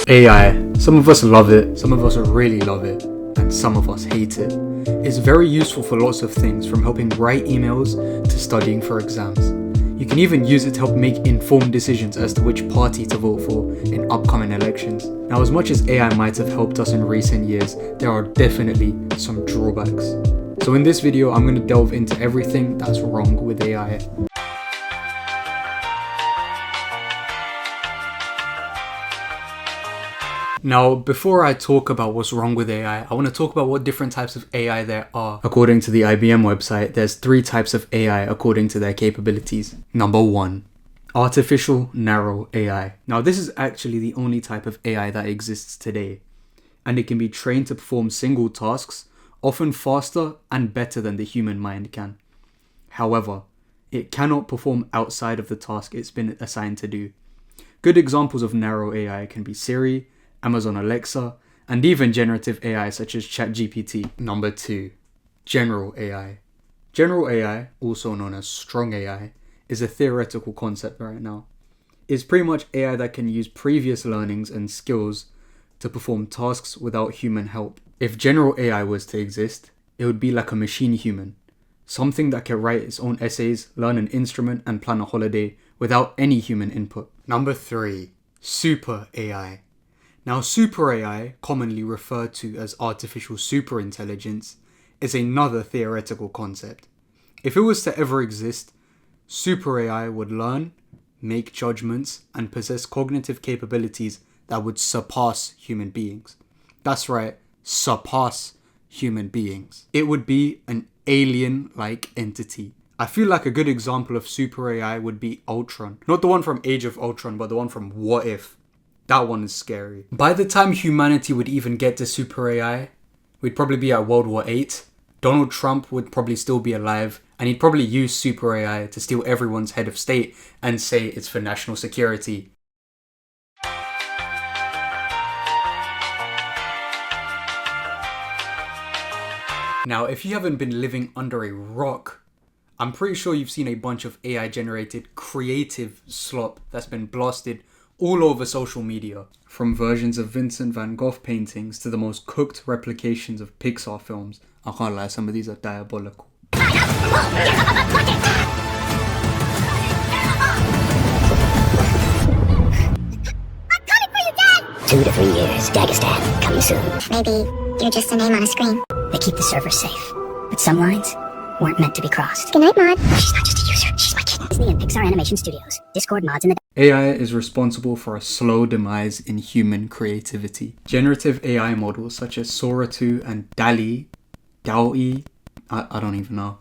AI. Some of us love it, some of us really love it, and some of us hate it. It's very useful for lots of things, from helping write emails to studying for exams. You can even use it to help make informed decisions as to which party to vote for in upcoming elections. Now, as much as AI might have helped us in recent years, there are definitely some drawbacks. So in this video, I'm going to delve into everything that's wrong with AI. Now, before I talk about what's wrong with AI, I want to talk about what different types of AI there are. According to the IBM website, there's 3 types of AI according to their capabilities. Number 1, artificial narrow AI. Now, this is actually the only type of AI that exists today, and it can be trained to perform single tasks, often faster and better than the human mind can. However, it cannot perform outside of the task it's been assigned to do. Good examples of narrow AI can be Siri, Amazon Alexa, and even generative AI such as ChatGPT. Number 2, general AI. General AI, also known as strong AI, is a theoretical concept right now. It's pretty much AI that can use previous learnings and skills to perform tasks without human help. If general AI was to exist, it would be like a machine human, something that can write its own essays, learn an instrument, and plan a holiday without any human input. Number 3, super AI. Now, super AI, commonly referred to as artificial superintelligence, is another theoretical concept. If it was to ever exist, super AI would learn, make judgments, and possess cognitive capabilities that would surpass human beings. That's right, surpass human beings. It would be an alien-like entity. I feel like a good example of super AI would be Ultron. Not the one from Age of Ultron, but the one from What If. That one is scary. By the time humanity would even get to super AI, we'd probably be at World War VIII. Donald Trump would probably still be alive, and he'd probably use super AI to steal everyone's head of state and say it's for national security. Now, if you haven't been living under a rock, I'm pretty sure you've seen a bunch of AI generated creative slop that's been blasted all over social media. From versions of Vincent van Gogh paintings to the most cooked replications of Pixar films. I can't lie, some of these are diabolical. 2 to 3 years, Dagestan, coming soon. Maybe you're just a name on a screen. They keep the server safe, but some lines weren't meant to be crossed. Good night, Maud. She's not just a user, she's my kitten. Disney and Pixar Animation Studios. Discord mods in the... AI is responsible for a slow demise in human creativity. Generative AI models such as Sora 2 and DALL-E, I don't even know,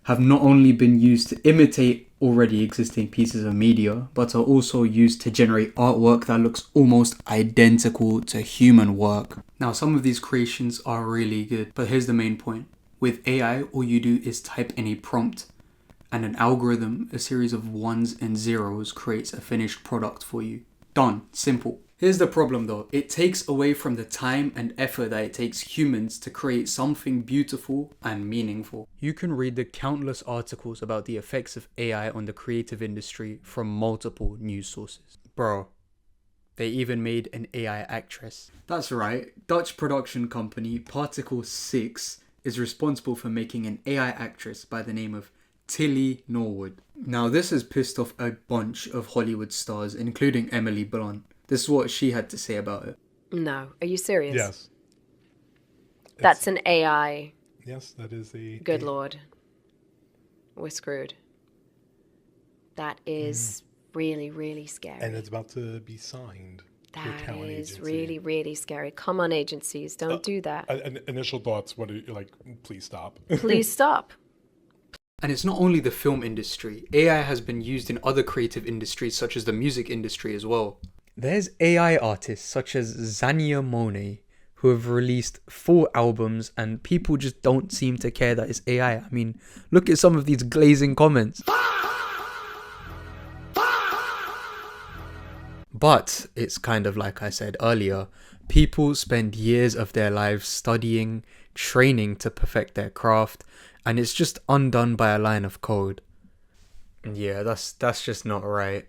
have not only been used to imitate already existing pieces of media, but are also used to generate artwork that looks almost identical to human work. Now, some of these creations are really good, but here's the main point. With AI, all you do is type in a prompt, and an algorithm, a series of ones and zeros, creates a finished product for you. Done. Simple. Here's the problem though. It takes away from the time and effort that it takes humans to create something beautiful and meaningful. You can read the countless articles about the effects of AI on the creative industry from multiple news sources. Bro, they even made an AI actress. That's right. Dutch production company Particle 6 is responsible for making an AI actress by the name of Tilly Norwood. Now, this has pissed off a bunch of Hollywood stars, including Emily Blunt. This is what she had to say about it. No. Are you serious? Yes. That's an AI. Yes, that is a... Good Lord. We're screwed. That is really, really scary. And it's about to be signed. That is really, really scary. Come on, agencies. Don't do that. Initial thoughts, what are you, like, please stop. Please stop. And it's not only the film industry. AI has been used in other creative industries such as the music industry as well. There's AI artists such as Zania Monet who have released 4 albums and people just don't seem to care that it's AI. I mean, look at some of these glazing comments. But it's kind of like I said earlier, people spend years of their lives studying, training to perfect their craft, and it's just undone by a line of code. Yeah, that's just not right.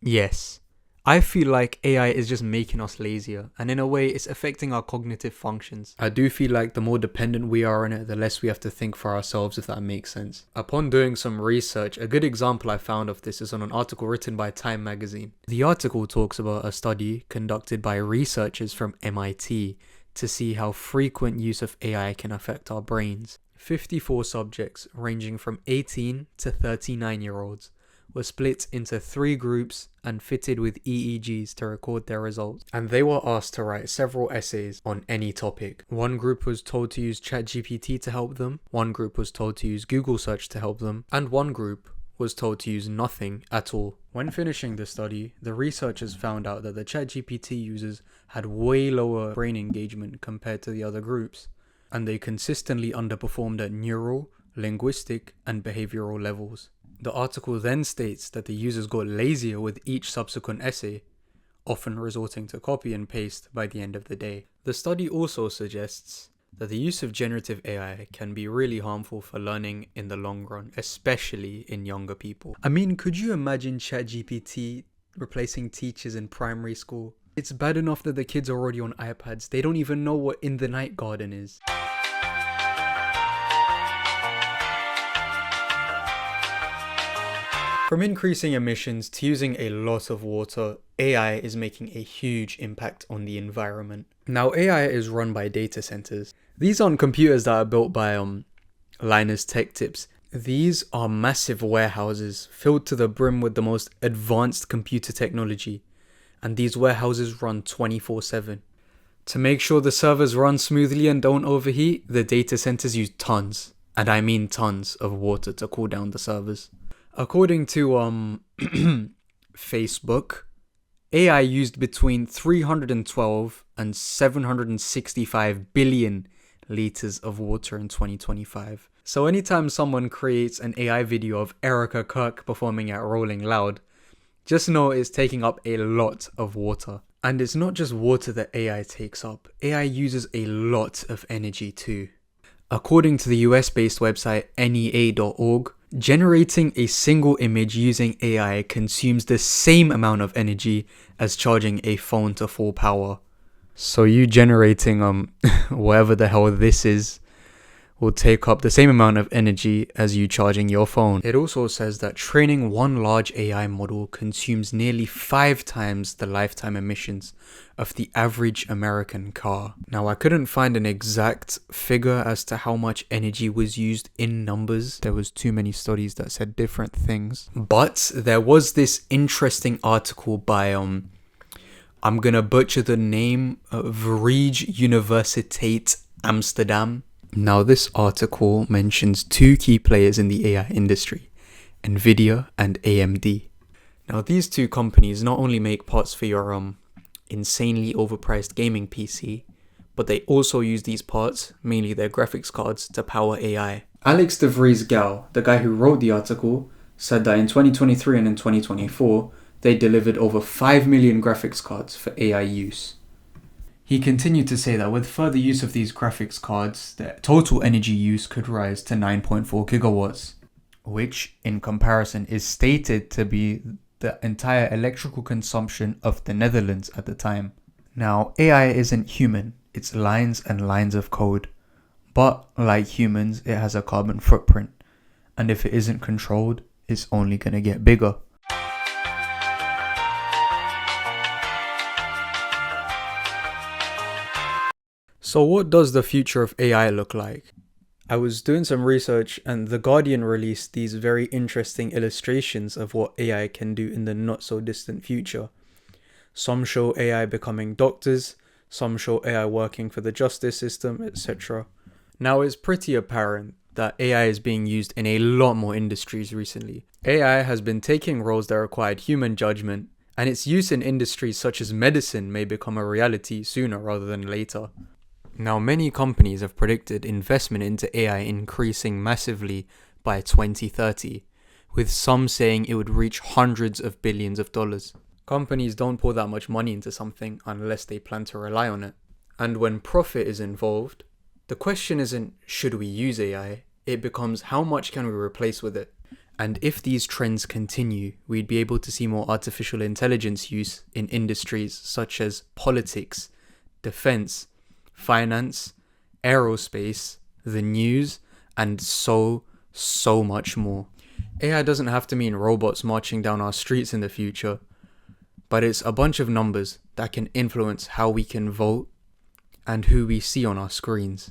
Yes. I feel like AI is just making us lazier, and in a way, it's affecting our cognitive functions. I do feel like the more dependent we are on it, the less we have to think for ourselves, if that makes sense. Upon doing some research, a good example I found of this is on an article written by Time magazine. The article talks about a study conducted by researchers from MIT to see how frequent use of AI can affect our brains. 54 subjects, ranging from 18 to 39-year-olds, were split into 3 groups and fitted with EEGs to record their results. And they were asked to write several essays on any topic. One group was told to use ChatGPT to help them, one group was told to use Google search to help them, and one group was told to use nothing at all. When finishing the study, the researchers found out that the ChatGPT users had way lower brain engagement compared to the other groups, and they consistently underperformed at neural, linguistic, and behavioral levels. The article then states that the users got lazier with each subsequent essay, often resorting to copy and paste by the end of the day. The study also suggests that the use of generative AI can be really harmful for learning in the long run, especially in younger people. I mean, could you imagine ChatGPT replacing teachers in primary school? It's bad enough that the kids are already on iPads. They don't even know what In the Night Garden is. From increasing emissions to using a lot of water, AI is making a huge impact on the environment. Now, AI is run by data centers. These aren't computers that are built by Linus Tech Tips. These are massive warehouses filled to the brim with the most advanced computer technology. And these warehouses run 24/7. To make sure the servers run smoothly and don't overheat, the data centers use tons, and I mean tons, of water to cool down the servers. According to Facebook, AI used between 312 and 765 billion liters of water in 2025. So anytime someone creates an AI video of Erica Kirk performing at Rolling Loud, just know it's taking up a lot of water. And it's not just water that AI takes up. AI uses a lot of energy too. According to the US-based website NEA.org, generating a single image using AI consumes the same amount of energy as charging a phone to full power. So you generating whatever the hell this is will take up the same amount of energy as you charging your phone. It also says that training one large AI model consumes nearly 5 times the lifetime emissions of the average American car. Now, I couldn't find an exact figure as to how much energy was used in numbers. There was too many studies that said different things. But there was this interesting article by I'm gonna butcher the name, Vrije Universiteit Amsterdam. Now, this article mentions 2 key players in the AI industry, Nvidia and AMD. Now, these 2 companies not only make parts for your insanely overpriced gaming PC, but they also use these parts, mainly their graphics cards, to power AI. Alex de Vries Gal, the guy who wrote the article, said that in 2023 and in 2024, they delivered over 5 million graphics cards for AI use. He continued to say that with further use of these graphics cards, the total energy use could rise to 9.4 gigawatts, which in comparison is stated to be the entire electrical consumption of the Netherlands at the time. Now, AI isn't human, it's lines and lines of code. But like humans, it has a carbon footprint, and if it isn't controlled, it's only gonna get bigger. So what does the future of AI look like? I was doing some research and The Guardian released these very interesting illustrations of what AI can do in the not so distant future. Some show AI becoming doctors, some show AI working for the justice system, etc. Now, it's pretty apparent that AI is being used in a lot more industries recently. AI has been taking roles that required human judgment, and its use in industries such as medicine may become a reality sooner rather than later. Now, many companies have predicted investment into AI increasing massively by 2030, with some saying it would reach hundreds of billions of dollars. Companies don't pour that much money into something unless they plan to rely on it. And when profit is involved, the question isn't should we use AI, it becomes how much can we replace with it. And if these trends continue, we'd be able to see more artificial intelligence use in industries such as politics, defense, finance, aerospace, the news, and so much more. AI doesn't have to mean robots marching down our streets in the future, but it's a bunch of numbers that can influence how we can vote and who we see on our screens.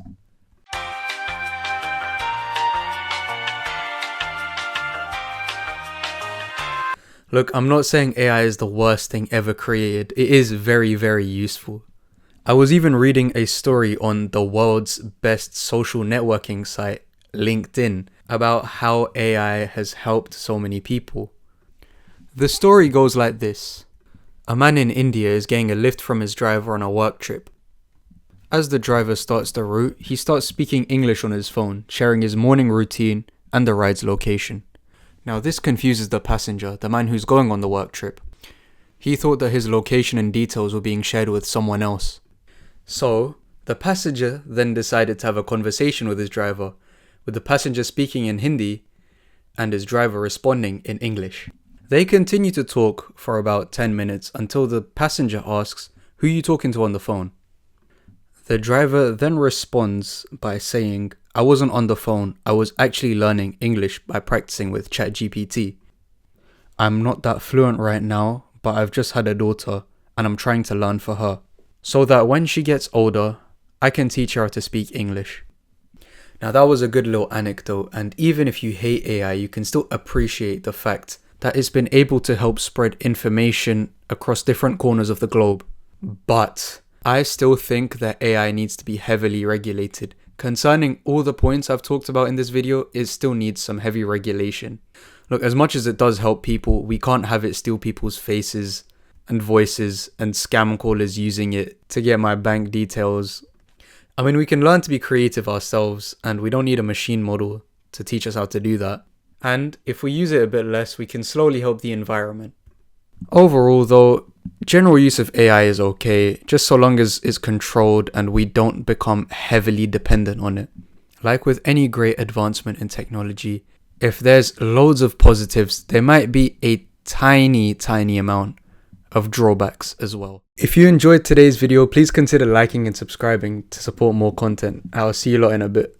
Look, I'm not saying AI is the worst thing ever created. It is very, very useful. I was even reading a story on the world's best social networking site, LinkedIn, about how AI has helped so many people. The story goes like this. A man in India is getting a lift from his driver on a work trip. As the driver starts the route, he starts speaking English on his phone, sharing his morning routine and the ride's location. Now this confuses the passenger, the man who's going on the work trip. He thought that his location and details were being shared with someone else. So, the passenger then decided to have a conversation with his driver, with the passenger speaking in Hindi and his driver responding in English. They continue to talk for about 10 minutes until the passenger asks, "Who are you talking to on the phone?" The driver then responds by saying, "I wasn't on the phone, I was actually learning English by practicing with ChatGPT. I'm not that fluent right now, but I've just had a daughter and I'm trying to learn for her, so that when she gets older, I can teach her how to speak English." Now that was a good little anecdote, and even if you hate AI, you can still appreciate the fact that it's been able to help spread information across different corners of the globe. But I still think that AI needs to be heavily regulated. Concerning all the points I've talked about in this video, it still needs some heavy regulation. Look, as much as it does help people, we can't have it steal people's faces and voices and scam callers using it to get my bank details. I mean, we can learn to be creative ourselves, and we don't need a machine model to teach us how to do that. And if we use it a bit less, we can slowly help the environment. Overall though, general use of AI is okay, just so long as it's controlled and we don't become heavily dependent on it. Like with any great advancement in technology, if there's loads of positives, there might be a tiny amount of drawbacks as well. If you enjoyed today's video, please consider liking and subscribing to support more content. I'll see you lot in a bit.